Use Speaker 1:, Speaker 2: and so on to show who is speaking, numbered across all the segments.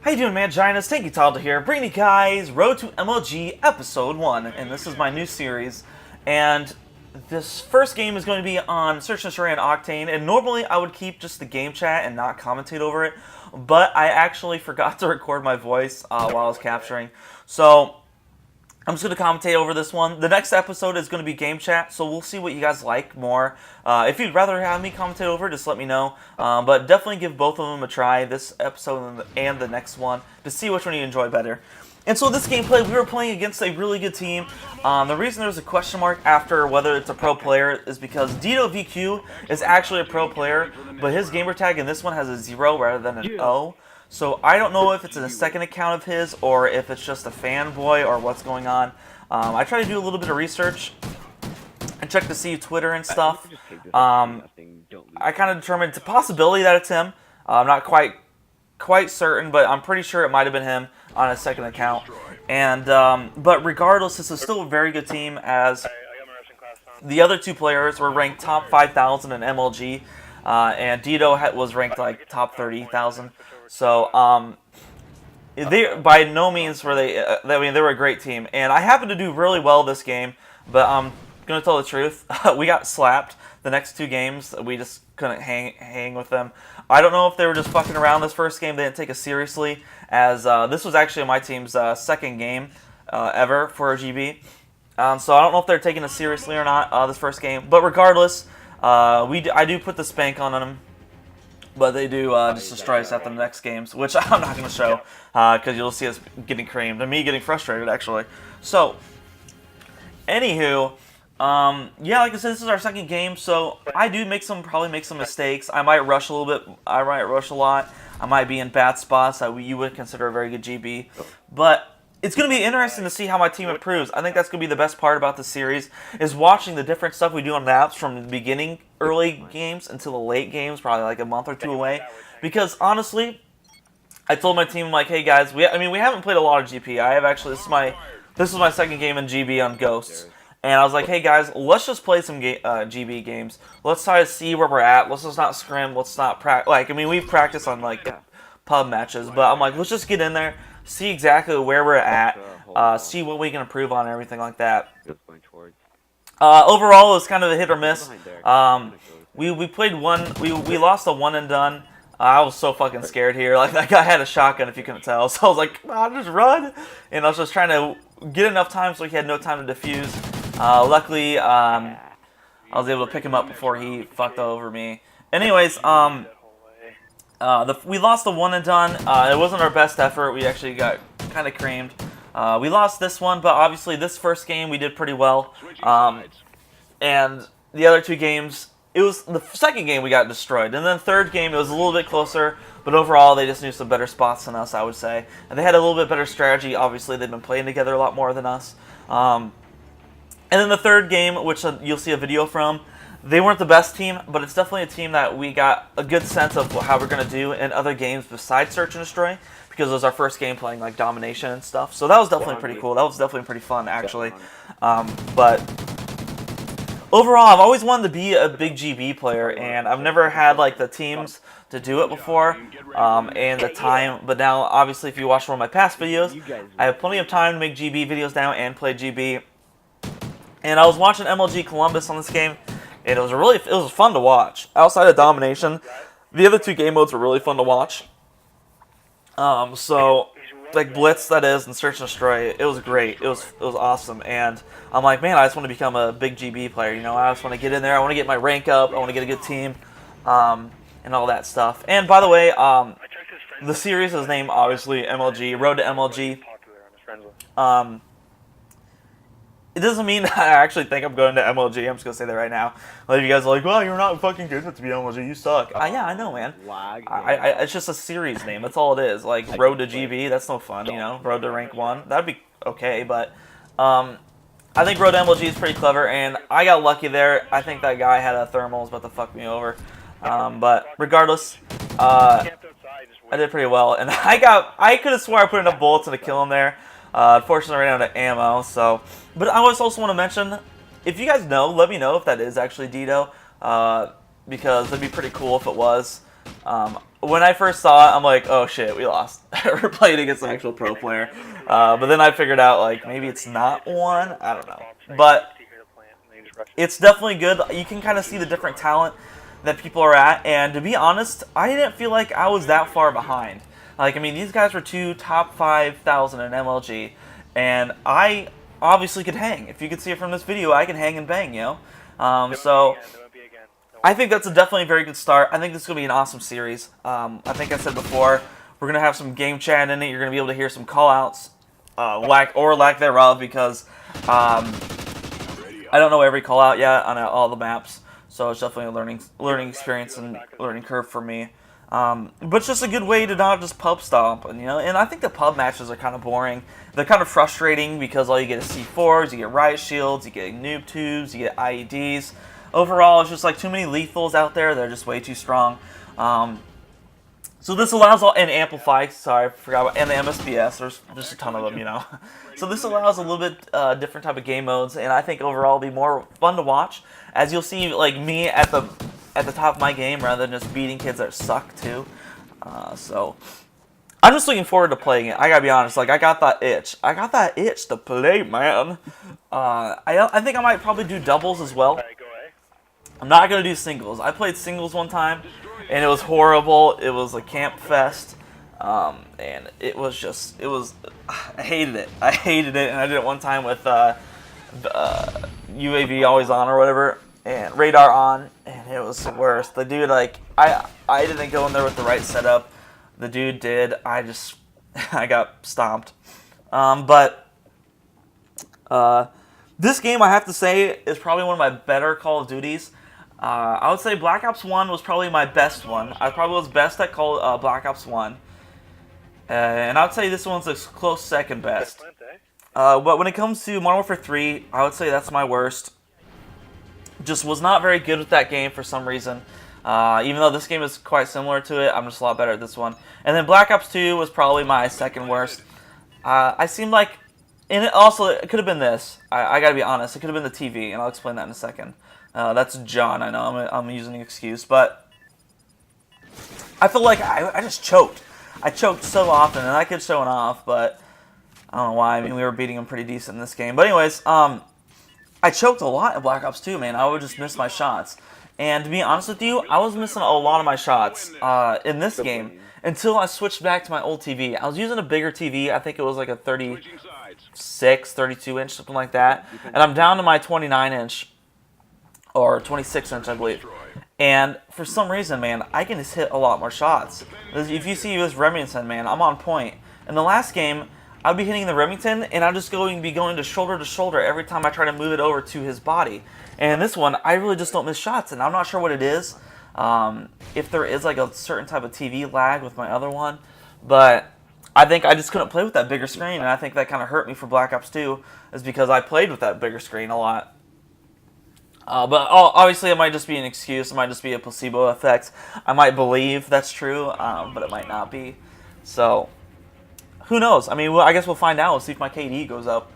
Speaker 1: How you doing, man? Giannis, thank you, Talda here, bringing you guys Road to MLG Episode 1, and this is my new series, and this first game is going to be on Search and Destroy and Octane, and normally I would keep just the game chat and not commentate over it, but I actually forgot to record my voice while I was capturing, so I'm just going to commentate over this one. The next episode is going to be game chat, so we'll see what you guys like more. If you'd rather have me commentate over, just let me know. But definitely give both of them a try, this episode and the next one, to see which one you enjoy better. And so this gameplay, we were playing against a really good team. The reason there's a question mark after whether it's a pro player is because Dito VQ is actually a pro player, but his gamer tag in this one has a 0 rather than an O. So I don't know if it's a second account of his or if it's just a fanboy or what's going on. I try to do a little bit of research and check to see Twitter and stuff. I kind of determined it's a possibility that it's him. I'm not quite certain, but I'm pretty sure it might have been him on a second account. And but regardless, this is still a very good team as the other two players were ranked top 5,000 in MLG, and Dito was ranked like top 30,000. So, they by no means were they. I mean, they were a great team, and I happened to do really well this game. But I'm gonna tell the truth, we got slapped. The next two games, we just couldn't hang with them. I don't know if they were just fucking around this first game. They didn't take us seriously, as this was actually my team's second game ever for a GB. So I don't know if they're taking us seriously or not this first game. But regardless, I do put the spank on them. But they do just destroy us after the next games, which I'm not going to show, because you'll see us getting creamed, and me getting frustrated, actually. So, anywho, yeah, like I said, this is our second game, so I do probably make some mistakes. I might rush a little bit, I might rush a lot, I might be in bad spots that you would consider a very good GB, but it's going to be interesting to see how my team improves. I think that's going to be the best part about this series, is watching the different stuff we do on maps from the beginning, early games, until the late games, probably like a month or two away. Because, honestly, I told my team, like, hey guys, we haven't played a lot of GP. I have actually, this is my second game in GB on Ghosts. And I was like, hey guys, let's just play some GB games. Let's try to see where we're at. Let's just not scrim. Let's not practice. Like, I mean, we've practiced on, like, pub matches. But I'm like, let's just get in there, see exactly where we're at, see what we can improve on and everything like that. Overall, it was kind of a hit or miss. We played one, we lost a one and done. I was so fucking scared here. Like, that guy had a shotgun, if you couldn't tell. So I was like, just run. And I was just trying to get enough time so he had no time to defuse. Luckily, I was able to pick him up before he fucked over me. Anyways, we lost the one and done. It wasn't our best effort. We actually got kind of creamed. We lost this one, but obviously this first game we did pretty well. And the other two games, it was the second game we got destroyed. And then the third game, it was a little bit closer, but overall they just knew some better spots than us, I would say. And they had a little bit better strategy. Obviously, they've been playing together a lot more than us. And then the third game, which you'll see a video from, they weren't the best team, but it's definitely a team that we got a good sense of how we're going to do in other games besides Search and Destroy, because it was our first game playing like Domination and stuff. So that was definitely pretty cool. That was definitely pretty fun, actually. But overall, I've always wanted to be a big GB player, and I've never had like the teams to do it before and the time. But now, obviously, if you watch one of my past videos, I have plenty of time to make GB videos now and play GB. And I was watching MLG Columbus on this game, and it was fun to watch. Outside of Domination, the other two game modes were really fun to watch. So, like Blitz, that is, and Search and Destroy, it was great. It was awesome. And I'm like, man, I just want to become a big GB player. You know, I just want to get in there. I want to get my rank up. I want to get a good team, and all that stuff. And by the way, the series is named obviously MLG, Road to MLG. It doesn't mean that I actually think I'm going to MLG. I'm just going to say that right now. Like, you guys are like, well, you're not fucking good enough to be MLG. You suck. Yeah, I know, man. It's just a series name. That's all it is. Like, Road to GB, that's no fun, you know? Road to Rank 1. That'd be okay, but I think Road to MLG is pretty clever, and I got lucky there. I think that guy had a thermal, was about to fuck me over. But regardless, I did pretty well. And I could have swore I put enough bullets in to kill him there. Unfortunately, I ran out of ammo, so... But I also want to mention, if you guys know, let me know if that is actually Dito, because it'd be pretty cool if it was. when I first saw it, I'm like, oh shit, we lost. We're playing against an actual pro player. But then I figured out, like, maybe it's not one. I don't know. But it's definitely good. You can kind of see the different talent that people are at. And to be honest, I didn't feel like I was that far behind. Like, I mean, these guys were two top 5,000 in MLG. And I obviously could hang. If you could see it from this video, I can hang and bang, you know? So I think that's definitely a very good start. I think this is going to be an awesome series. I think I said before, we're going to have some game chat in it. You're going to be able to hear some call-outs, lack thereof, because I don't know every call-out yet on all the maps. So it's definitely a learning experience and learning curve for me. But it's just a good way to not just pub stomp, and I think the pub matches are kind of boring. They're kind of frustrating because all you get is C4s, you get riot shields, you get noob tubes, you get IEDs. Overall, it's just like too many lethals out there. They're just way too strong. So this allows and amplify. Sorry, I forgot about, and the MSPS. There's just a ton of them, So this allows a little bit different type of game modes, and I think overall it'll be more fun to watch. As you'll see, like me at the top of my game, rather than just beating kids that suck too. So I'm just looking forward to playing it. I gotta be honest, like I got that itch. I got that itch to play, man. I think I might probably do doubles as well. I'm not gonna do singles. I played singles one time, and it was horrible. It was a camp fest, and it was I hated it. I hated it, and I did it one time with UAV always on or whatever, and radar on, and it was the worst. The dude, like, I didn't go in there with the right setup. The dude did. I got stomped. This game, I have to say, is probably one of my better Call of Duties. I would say Black Ops 1 was probably my best one. I probably was best at Black Ops 1. And I would say this one's a close second best. But when it comes to Modern Warfare 3, I would say that's my worst. Just was not very good with that game for some reason. Even though this game is quite similar to it, I'm just a lot better at this one. And then Black Ops 2 was probably my second worst. I seemed like, and it could have been this. I gotta be honest, it could have been the TV, and I'll explain that in a second. That's John, I know, I'm using an excuse, but I feel like I just choked. I choked so often, and I kept showing off, but I don't know why. I mean, we were beating them pretty decent in this game. But anyways, I choked a lot in Black Ops 2, man. I would just miss my shots. And to be honest with you, I was missing a lot of my shots in this game until I switched back to my old TV. I was using a bigger TV. I think it was like a 36, 32-inch, something like that. And I'm down to my 29-inch, or 26-inch, I believe. And for some reason, man, I can just hit a lot more shots. If you see this Remington, man, I'm on point. In the last game, I'd be hitting the Remington, and I'd just be going to shoulder every time I try to move it over to his body. And in this one, I really just don't miss shots, and I'm not sure what it is. If there is like a certain type of TV lag with my other one, but I think I just couldn't play with that bigger screen, and I think that kind of hurt me for Black Ops 2, is because I played with that bigger screen a lot. But obviously, it might just be an excuse. It might just be a placebo effect. I might believe that's true, but it might not be. So, who knows? I mean, I guess we'll find out. We'll see if my KD goes up.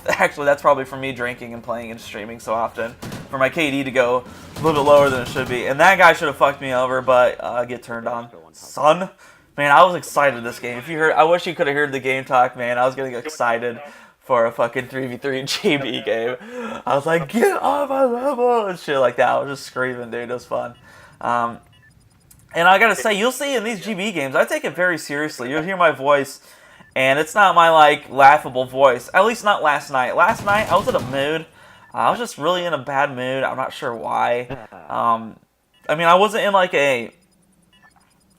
Speaker 1: Actually, that's probably from me drinking and playing and streaming so often. For my KD to go a little bit lower than it should be. And that guy should have fucked me over, but get turned on. Son? Man, I was excited this game. If you heard, I wish you could have heard the game talk, man. I was getting excited for a fucking 3v3 GB game. I was like, get off my level, and shit like that. I was just screaming, dude. It was fun. And I gotta say, you'll see in these GB games, I take it very seriously. You'll hear my voice, and it's not my, like, laughable voice. At least not last night. Last night, I was in a mood. I was just really in a bad mood. I'm not sure why. I mean, I wasn't in, like, a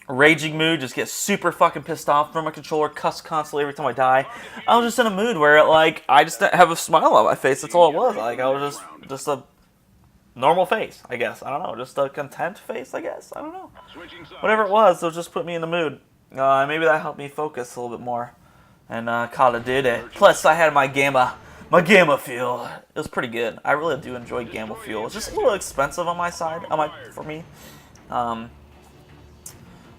Speaker 1: raging mood, just get super fucking pissed off from my controller, cuss constantly every time I die. I was just in a mood where, like, I just didn't have a smile on my face. That's all it was. Like, I was just a normal face, I guess. I don't know. Just a content face, I guess. I don't know. Whatever it was just put me in the mood. Maybe that helped me focus a little bit more. And Call of Duty. Plus, I had my Gamma fuel. It was pretty good. I really do enjoy Gamma fuel. It's just a little expensive on my side, for me.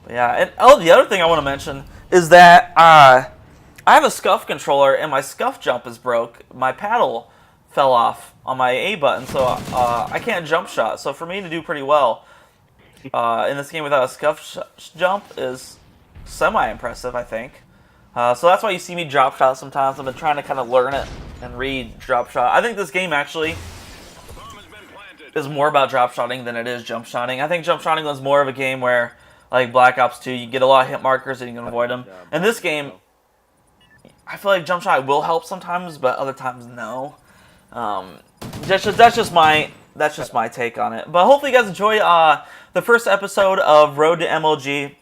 Speaker 1: But yeah, and the other thing I want to mention is that I have a scuff controller, and my scuff jump is broke. My paddle fell off on my A button, so I can't jump shot. So for me to do pretty well, in this game without a scuff jump is semi-impressive, I think. So that's why you see me drop shot sometimes. I've been trying to kind of learn it and read drop shot. I think this game actually is more about drop shotting than it is jump shotting. I think jump shotting was more of a game where, like Black Ops 2, you get a lot of hit markers and you can avoid them. In this game, I feel like jump shot will help sometimes, but other times no. That's just my take on it. But hopefully you guys enjoy the first episode of Road to MLG.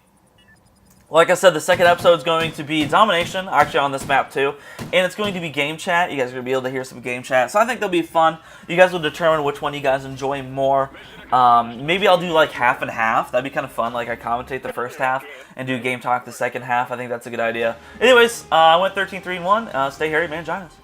Speaker 1: Like I said, the second episode is going to be Domination, actually on this map too, and it's going to be game chat. You guys are going to be able to hear some game chat, so I think they'll be fun. You guys will determine which one you guys enjoy more. Maybe I'll do like half and half. That'd be kind of fun. Like I commentate the first half and do game talk the second half. I think that's a good idea. Anyways, I went 13-3-1. Stay hairy, man. Join us.